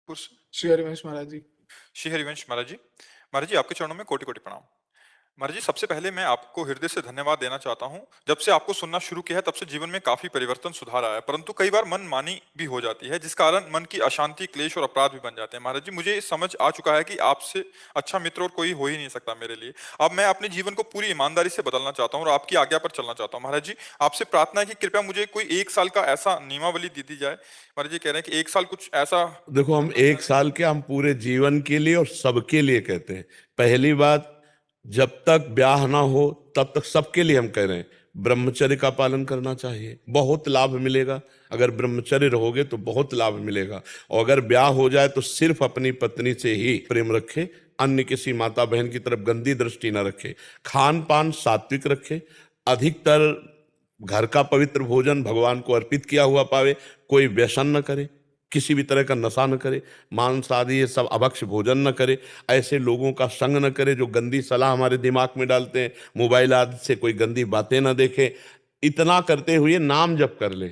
पुरुष। श्री हरिवंश महाराज जी। श्री हरिवंश महाराज जी। महाराज जी, आपके चरणों में कोटि कोटि प्रणाम। महाराज जी, सबसे पहले मैं आपको हृदय से धन्यवाद देना चाहता हूं। जब से आपको सुनना शुरू किया है तब से जीवन में काफी परिवर्तन सुधार आया है, परंतु कई बार मन मानी भी हो जाती है, जिस कारण मन की अशांति, क्लेश और अपराध भी बन जाते हैं। महाराज जी, मुझे समझ आ चुका है कि आपसे अच्छा मित्र और कोई हो ही नहीं सकता मेरे लिए। अब मैं अपने जीवन को पूरी ईमानदारी से बदलना चाहता हूँ और आपकी आज्ञा पर चलना चाहता हूँ। महाराज जी, आपसे प्रार्थना है कि कृपया मुझे कोई 1 साल का ऐसा नियमावली दे दी जाए। महाराज जी कह रहे हैं कि 1 साल कुछ ऐसा। देखो, हम 1 साल के, हम पूरे जीवन के लिए और सबके लिए कहते हैं। पहली बात, जब तक ब्याह ना हो तब तक सबके लिए हम कह रहे हैं ब्रह्मचर्य का पालन करना चाहिए, बहुत लाभ मिलेगा। अगर ब्रह्मचर्य रहोगे तो बहुत लाभ मिलेगा। और अगर ब्याह हो जाए तो सिर्फ अपनी पत्नी से ही प्रेम रखे, अन्य किसी माता बहन की तरफ गंदी दृष्टि ना रखे। खान पान सात्विक रखे, अधिकतर घर का पवित्र भोजन भगवान को अर्पित किया हुआ पावे, कोई व्यसन न करे, किसी भी तरह का नशा न करे, मांस आदि ये सब अभक्ष भोजन न करे, ऐसे लोगों का संग न करे जो गंदी सलाह हमारे दिमाग में डालते हैं, मोबाइल आदि से कोई गंदी बातें न देखे। इतना करते हुए नाम जप कर ले,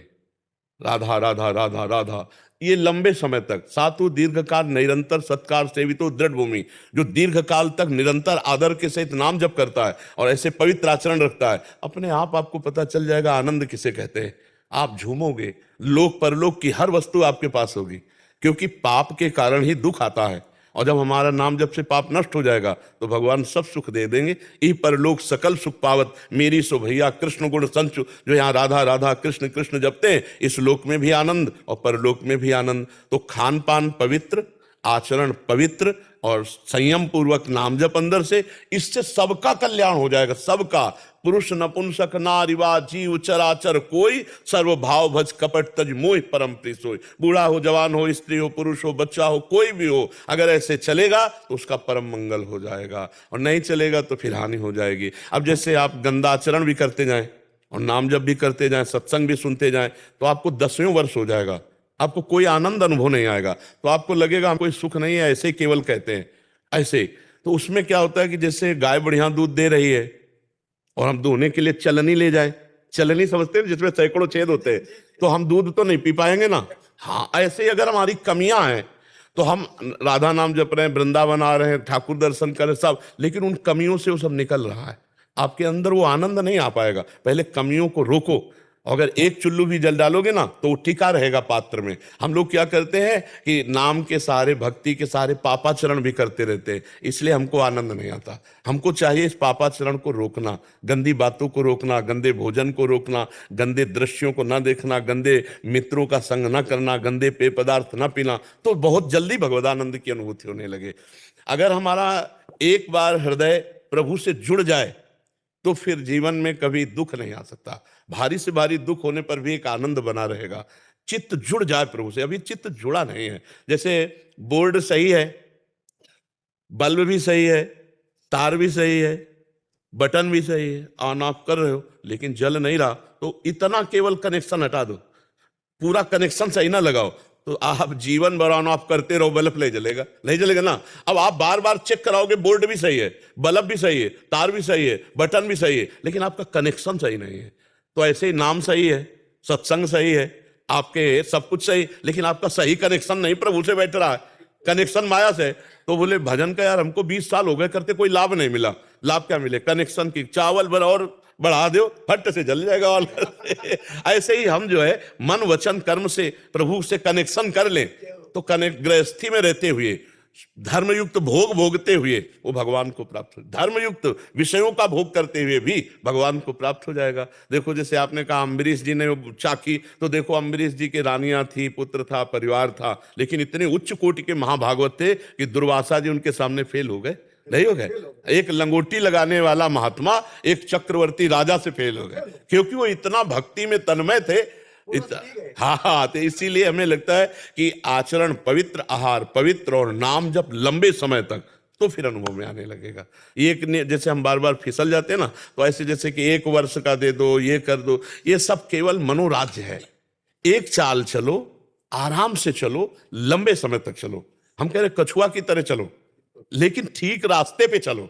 राधा राधा राधा राधा, ये लंबे समय तक। सातु दीर्घकाल निरंतर सत्कार सेवितो दृढ़ भूमि, जो दीर्घकाल तक निरंतर आदर के सहित नाम जप करता है और ऐसे पवित्र आचरण रखता है, अपने आप आपको पता चल जाएगा आनंद किसे कहते हैं। आप झूमोगे, लोक परलोक की हर वस्तु आपके पास होगी, क्योंकि पाप के कारण ही दुख आता है। और जब हमारा नाम जप से पाप नष्ट हो जाएगा तो भगवान सब सुख दे देंगे। ई परलोक सकल सुख पावत, मेरी सो भैया कृष्ण गुण संचु। जो यहाँ राधा राधा कृष्ण कृष्ण जपते हैं, इस लोक में भी आनंद और परलोक में भी आनंद। तो खान पान पवित्र, आचरण पवित्र और संयम पूर्वक नाम जप अंदर से, इससे सबका कल्याण हो जाएगा, सबका। पुरुष नपुंसक नारीवा जीव चराचर कोई, सर्वभाव भज कपट तज मोह परम प्रिय सोई। बूढ़ा हो, जवान हो, स्त्री हो, पुरुष हो, बच्चा हो, कोई भी हो, अगर ऐसे चलेगा तो उसका परम मंगल हो जाएगा, और नहीं चलेगा तो फिर हानि हो जाएगी। अब जैसे आप गंदा आचरण भी करते जाएं और नाम जप भी करते जाएं, सत्संग भी सुनते जाएं, तो आपको 10वें वर्ष हो जाएगा, आपको कोई आनंद अनुभव नहीं आएगा। तो आपको लगेगा हम कोई सुख नहीं है, ऐसे ही केवल कहते हैं ऐसे। तो उसमें क्या होता है कि जैसे गाय बढ़िया दूध दे रही है और हम दुहने के लिए चलनी ले जाए, चलनी समझते हैं जिसमें सैकड़ों छेद होते हैं, तो हम दूध तो नहीं पी पाएंगे ना। हाँ, ऐसे ही अगर हमारी कमियां हैं तो हम राधा नाम जप रहे हैं, वृंदावन आ रहे हैं, ठाकुर दर्शन कर रहे सब, लेकिन उन कमियों से वो सब निकल रहा है, आपके अंदर वो आनंद नहीं आ पाएगा। पहले कमियों को रोको, अगर एक चुल्लू भी जल डालोगे ना तो वो टिका रहेगा पात्र में। हम लोग क्या करते हैं कि नाम के सहारे, भक्ति के सहारे पापाचरण भी करते रहते हैं, इसलिए हमको आनंद नहीं आता। हमको चाहिए इस पापाचरण को रोकना, गंदी बातों को रोकना, गंदे भोजन को रोकना, गंदे दृश्यों को ना देखना, गंदे मित्रों का संग ना करना, गंदे पेय पदार्थ ना पीना, तो बहुत जल्दी भगवदानंद की अनुभूति होने लगे। अगर हमारा एक बार हृदय प्रभु से जुड़ जाए तो फिर जीवन में कभी दुख नहीं आ सकता। भारी से भारी दुख होने पर भी एक आनंद बना रहेगा। चित्त जुड़ जाए प्रभु से। अभी चित्त जुड़ा नहीं है। जैसे बोर्ड सही है, बल्ब भी सही है, तार भी सही है, बटन भी सही है, ऑन ऑफ कर रहे हो, लेकिन जल नहीं रहा, तो इतना केवल कनेक्शन हटा दो, पूरा कनेक्शन सही ना लगाओ, तो आप जीवन भर ऑन ऑफ करते रहो, बल्ब नहीं जलेगा, नहीं जलेगा ना। अब आप बार बार चेक कराओगे, बोर्ड भी सही है, बल्ब भी सही है, तार भी सही है, बटन भी सही है, लेकिन आपका कनेक्शन सही नहीं है। तो ऐसे ही नाम सही है, सत्संग सही है, आपके सब कुछ सही, लेकिन आपका सही कनेक्शन नहीं प्रभु से बैठ रहा है, कनेक्शन माया से। तो बोले भजन का यार हमको 20 साल हो गए करते, कोई लाभ नहीं मिला। लाभ क्या मिले? कनेक्शन की। चावल भर और बढ़ा दो, फट से जल जाएगा ऑल। ऐसे ही हम जो है मन वचन कर्म से प्रभु से कनेक्शन कर लें तो गृहस्थी में रहते हुए, धर्मयुक्त भोग भोगते हुए वो भगवान को प्राप्त हो, धर्मयुक्त विषयों का भोग करते हुए भी भगवान को प्राप्त हो जाएगा। देखो, जैसे आपने कहा अम्बरीश जी ने वो चाकी, तो देखो अम्बरीश जी के रानियां थी, पुत्र था, परिवार था, लेकिन इतने उच्च कोटि के महाभागवत थे कि दुर्वासा जी उनके सामने फेल हो गए, नहीं हो गए। एक लंगोटी लगाने वाला महात्मा एक चक्रवर्ती राजा से फेल हो गए, क्योंकि वो इतना भक्ति में तन्मय थे। हाँ, तो इसीलिए हमें लगता है कि आचरण पवित्र, आहार पवित्र और नाम जप लंबे समय तक, तो फिर अनुभव में आने लगेगा। एक ने जैसे हम बार बार फिसल जाते हैं ना, तो ऐसे जैसे कि 1 वर्ष का दे दो, ये कर दो, ये सब केवल मनोराज्य है। एक चाल चलो, आराम से चलो, लंबे समय तक चलो। हम कह रहे कछुआ की तरह चलो, लेकिन ठीक रास्ते पे चलो।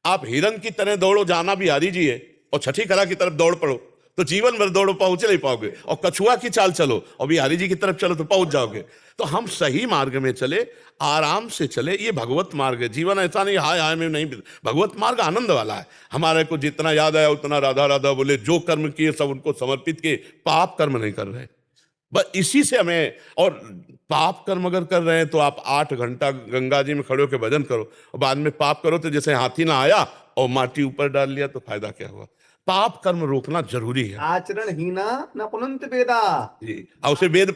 आप हिरन की तरह दौड़ो, जाना बिहारी जी है, और छठी कला की तरफ दौड़ पड़ो, तो जीवन भर दौड़ो, पहुंच नहीं पाओगे। और कछुआ की चाल चलो और बिहारी जी की तरफ चलो तो पहुंच जाओगे। तो हम सही मार्ग में चले, आराम से चले, ये भगवत मार्ग है। जीवन ऐसा नहीं हाय हाय में नहीं, भगवत मार्ग आनंद वाला है। हमारे को जितना याद आया उतना राधा राधा बोले, जो कर्म किए सब उनको समर्पित किए, पाप कर्म नहीं कर रहे। बस इसी से हमें, और पाप कर्म अगर कर रहे हैं तो आप 8 घंटा गंगा जी में खड़े होकर भजन करो, और बाद में पाप करो तो जैसे हाथी ना आया और माटी ऊपर डाल लिया तो फायदा क्या हुआ। पाप कर्म रोकना जरूरी है आचरण हीना न पुनंत वेदा। जी। और उसे वेद